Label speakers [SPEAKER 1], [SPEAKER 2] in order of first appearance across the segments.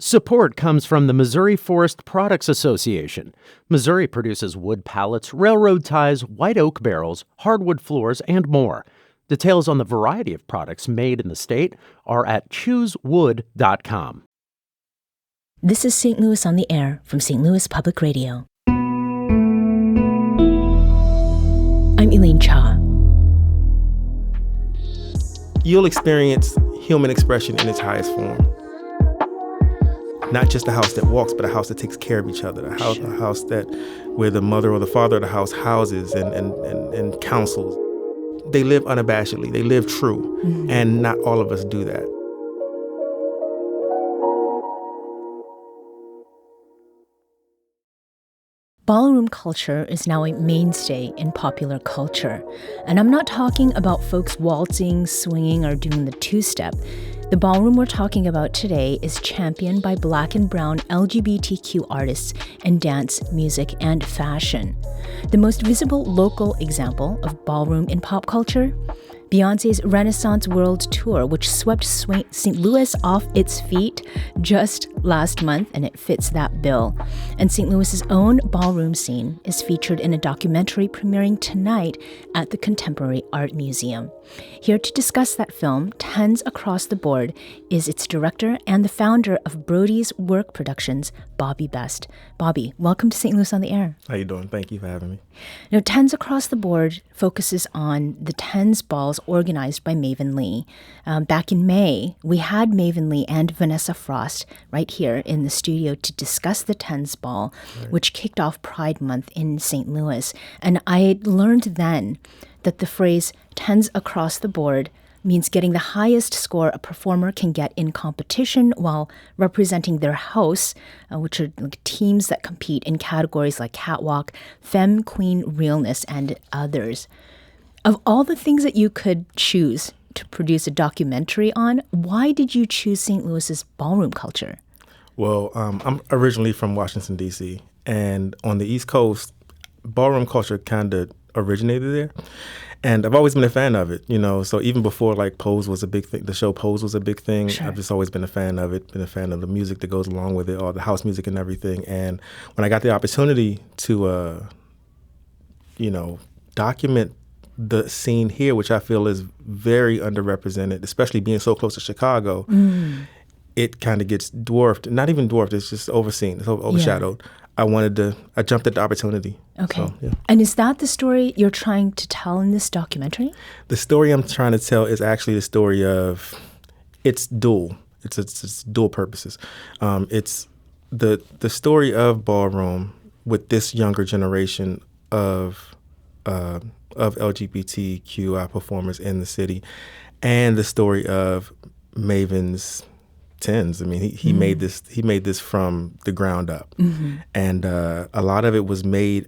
[SPEAKER 1] Support comes from the Missouri Forest Products Association. Missouri produces wood pallets, railroad ties, white oak barrels, hardwood floors, and more. Details on the variety of products made in the state are at choosewood.com.
[SPEAKER 2] This is St. Louis on the Air from St. Louis Public Radio. I'm Elaine Cha.
[SPEAKER 3] You'll experience human expression in its highest form. Not just a house that walks, but a house that takes care of each other. A house that where the mother or the father of the house houses and counsels. They live unabashedly. They live true. Mm-hmm. And not all of us do that.
[SPEAKER 2] Ballroom culture is now a mainstay in popular culture. And I'm not talking about folks waltzing, swinging, or doing the two-step. The ballroom we're talking about today is championed by Black and brown LGBTQ artists in dance, music, and fashion. The most visible local example of ballroom in pop culture? Beyoncé's Renaissance World Tour, which swept St. Louis off its feet just last month, and it fits that bill. And St. Louis's own ballroom scene is featured in a documentary premiering tonight at the Contemporary Art Museum. Here to discuss that film, Tens Across the Board, is its director and the founder of Brody's Work Productions, Bobby Best. Bobby, welcome to St. Louis on the Air.
[SPEAKER 3] How you doing? Thank you for having me.
[SPEAKER 2] Now, Tens Across the Board focuses on the Tens balls organized by Maven Lee. Back in May, we had Maven Lee and Vanessa Frost right here in the studio to discuss the Tens ball, right, which kicked off Pride Month in St. Louis. And I learned then that the phrase Tens Across the Board means getting the highest score a performer can get in competition while representing their house, which are like teams that compete in categories like catwalk, femme, queen, realness, and others. Of all the things that you could choose to produce a documentary on, why did you choose St. Louis's ballroom culture?
[SPEAKER 3] Well, I'm originally from Washington, D.C., and on the East Coast, ballroom culture kind of originated there. And I've always been a fan of it, you know, so even before like Pose was a big thing, the show Pose was a big thing, sure, I've just always been a fan of it, been a fan of the music that goes along with it, all the house music and everything. And when I got the opportunity to, document the scene here, which I feel is very underrepresented, especially being so close to Chicago, it kind of gets dwarfed, not even dwarfed, it's just overseen, it's overshadowed. Yeah. I jumped at the opportunity.
[SPEAKER 2] Okay.
[SPEAKER 3] So, yeah.
[SPEAKER 2] And is that the story you're trying to tell in this documentary?
[SPEAKER 3] The story I'm trying to tell is actually the story of, it's dual. It's dual purposes. It's the story of ballroom with this younger generation of LGBTQI performers in the city, and the story of Maven's Tens. I mean, he made this from the ground up, and a lot of it was made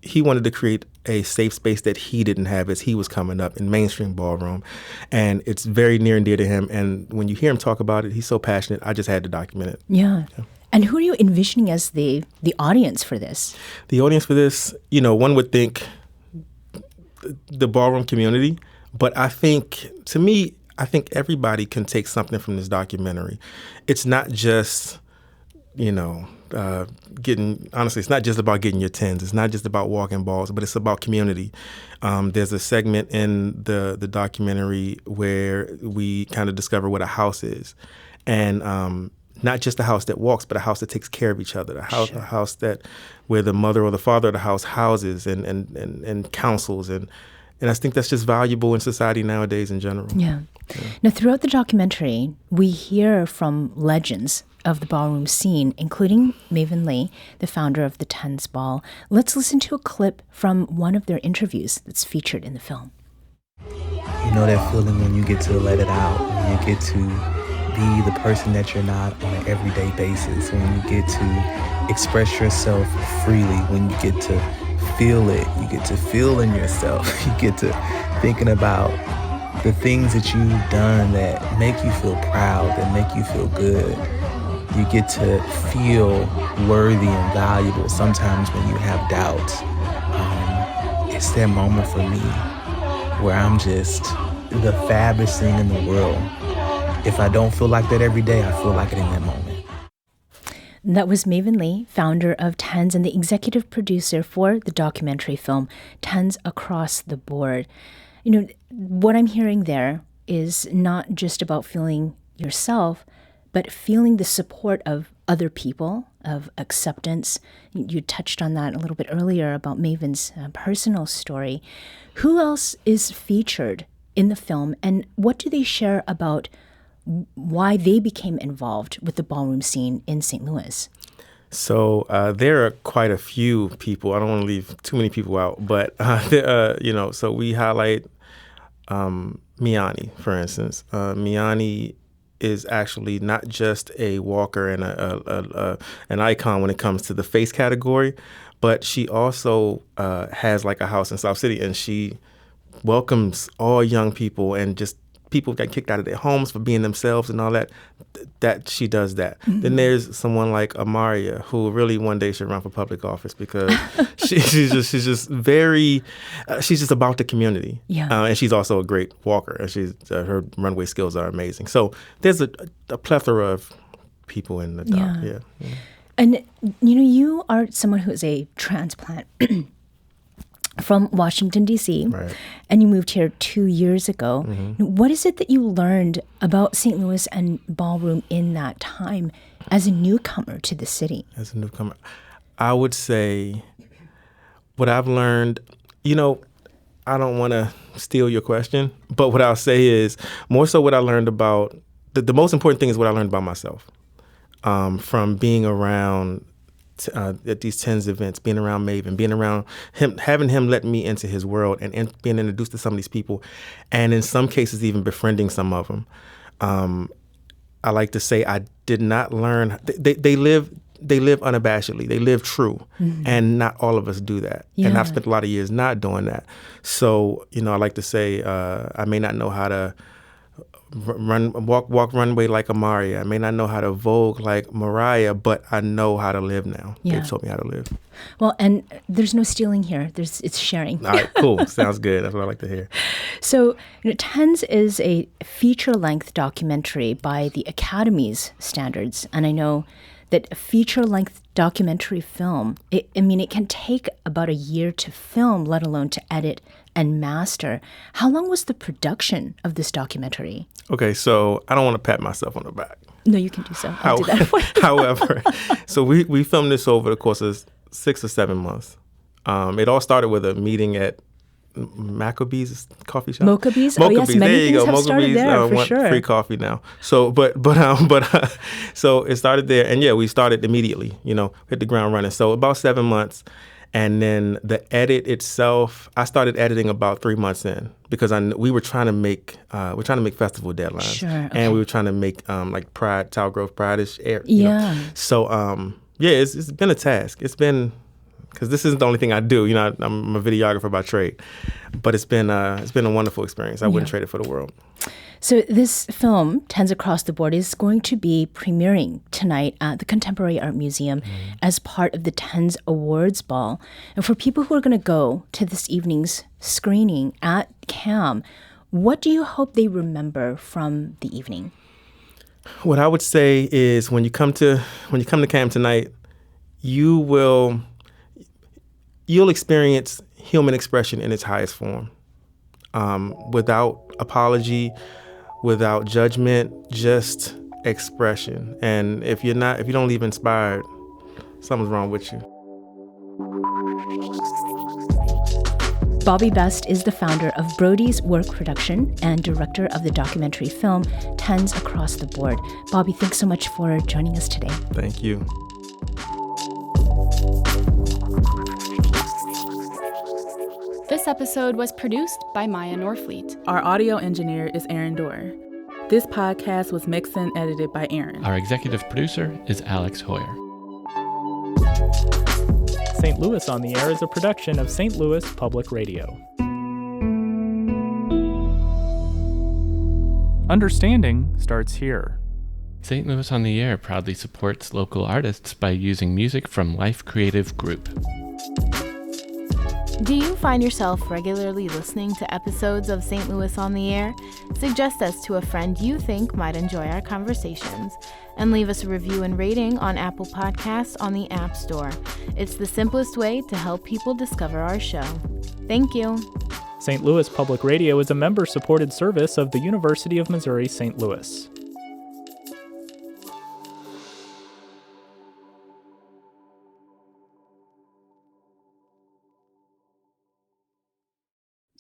[SPEAKER 3] he wanted to create a safe space that he didn't have as he was coming up in mainstream ballroom, and it's very near and dear to him. And when you hear him talk about it, he's so passionate. I just had to document it.
[SPEAKER 2] Yeah. And who are you envisioning as the audience for this?
[SPEAKER 3] The audience for this, one would think the ballroom community, but I think everybody can take something from this documentary. It's not just, it's not just about getting your tens. It's not just about walking balls, but it's about community. There's a segment in the documentary where we kind of discover what a house is. And not just a house that walks, but a house that takes care of each other. A house that where the mother or the father of the house houses and counsels. And I think that's just valuable in society nowadays in general.
[SPEAKER 2] Yeah. Now, throughout the documentary, we hear from legends of the ballroom scene, including Maven Lee, the founder of the Tens Ball. Let's listen to a clip from one of their interviews that's featured in the film.
[SPEAKER 4] You know that feeling when you get to let it out, when you get to be the person that you're not on an everyday basis, when you get to express yourself freely, when you get to feel it, you get to feel in yourself, you get to thinking about the things that you've done that make you feel proud, that make you feel good. You get to feel worthy and valuable sometimes when you have doubt. It's that moment for me where I'm just the fabbest thing in the world. If I don't feel like that every day, I feel like it in that moment.
[SPEAKER 2] That was Maven Lee, founder of Tens and the executive producer for the documentary film Tens Across the Board. You know, what I'm hearing there is not just about feeling yourself, but feeling the support of other people, of acceptance. You touched on that a little bit earlier about Maven's personal story. Who else is featured in the film, and what do they share about why they became involved with the ballroom scene in St. Louis?
[SPEAKER 3] So there are quite a few people. I don't want to leave too many people out, but so we highlight Miani, for instance. Miani is actually not just a walker and an icon when it comes to the face category, but she also has like a house in South City, and she welcomes all young people and just people got kicked out of their homes for being themselves and all that. That she does that. Mm-hmm. Then there's someone like Amaria, who really one day should run for public office because she's just about the community.
[SPEAKER 2] Yeah.
[SPEAKER 3] And she's also a great walker. And her runway skills are amazing. So there's a plethora of people in the doc. Yeah.
[SPEAKER 2] And you are someone who is a transplant from Washington, D.C.,
[SPEAKER 3] right,
[SPEAKER 2] and you moved here 2 years ago. Mm-hmm. What is it that you learned about St. Louis and ballroom in that time as a newcomer to the city?
[SPEAKER 3] As a newcomer, I would say what I've learned, I don't want to steal your question, but what I'll say is more so what I learned about, the most important thing is what I learned about myself from being around at these Tens events, being around Maven, being around him, having him let me into his world and being introduced to some of these people, and in some cases even befriending some of them. I like to say I did not learn. They live unabashedly. They live true, mm-hmm, and not all of us do that.
[SPEAKER 2] Yeah.
[SPEAKER 3] And I've spent a lot of years not doing that. So I like to say I may not know how to walk runway like Amaria. I may not know how to vogue like Mariah, but I know how to live now.
[SPEAKER 2] Yeah.
[SPEAKER 3] They've taught me how to live.
[SPEAKER 2] Well, and there's no stealing here. It's sharing.
[SPEAKER 3] All right, cool. Sounds good. That's what I like to hear.
[SPEAKER 2] So, Tens is a feature-length documentary by the Academy's standards, and I know that a feature-length documentary film, it can take about a year to film, let alone to edit and master. How long was the production of this documentary?
[SPEAKER 3] Okay, so I don't want to pat myself on the back.
[SPEAKER 2] No, you can do so. I'll do that for you.
[SPEAKER 3] However, so we filmed this over the course of 6 or 7 months. It all started with a meeting at Maccabee's coffee shop.
[SPEAKER 2] Mokabee's? Oh, yes, many things have started there, for sure.
[SPEAKER 3] Free coffee now. So, so it started there, and we started immediately. Hit the ground running. So about 7 months, and then the edit itself, I started editing about 3 months in because we were trying to make festival deadlines,
[SPEAKER 2] sure, okay,
[SPEAKER 3] and we were trying to make like Pride, Tower Grove Pride-ish air.
[SPEAKER 2] Yeah.
[SPEAKER 3] So it's been a task. It's been. Because this isn't the only thing I do. I'm a videographer by trade. But it's been a wonderful experience. I wouldn't trade it for the world.
[SPEAKER 2] So this film, Tens Across the Board, is going to be premiering tonight at the Contemporary Art Museum as part of the Tens Awards Ball. And for people who are going to go to this evening's screening at CAM, what do you hope they remember from the evening?
[SPEAKER 3] What I would say is when you come to CAM tonight, you'll experience human expression in its highest form, without apology, without judgment, just expression. And if you don't leave inspired, something's wrong with you.
[SPEAKER 2] Bobby Best is the founder of Brody's Work Production and director of the documentary film Tens Across the Board. Bobby, thanks so much for joining us today.
[SPEAKER 3] Thank you.
[SPEAKER 5] This episode was produced by Maya Norfleet.
[SPEAKER 6] Our audio engineer is Aaron Dorr. This podcast was mixed and edited by Aaron.
[SPEAKER 7] Our executive producer is Alex Hoyer.
[SPEAKER 8] St. Louis on the Air is a production of St. Louis Public Radio. Understanding starts here.
[SPEAKER 7] St. Louis on the Air proudly supports local artists by using music from Life Creative Group.
[SPEAKER 9] Do you find yourself regularly listening to episodes of St. Louis on the Air? Suggest us to a friend you think might enjoy our conversations, and leave us a review and rating on Apple Podcasts on the App Store. It's the simplest way to help people discover our show. Thank you.
[SPEAKER 8] St. Louis Public Radio is a member-supported service of the University of Missouri St. Louis.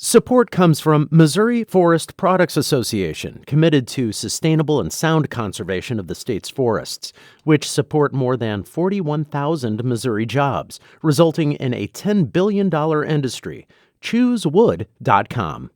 [SPEAKER 1] Support comes from Missouri Forest Products Association, committed to sustainable and sound conservation of the state's forests, which support more than 41,000 Missouri jobs, resulting in a $10 billion industry. ChooseWood.com.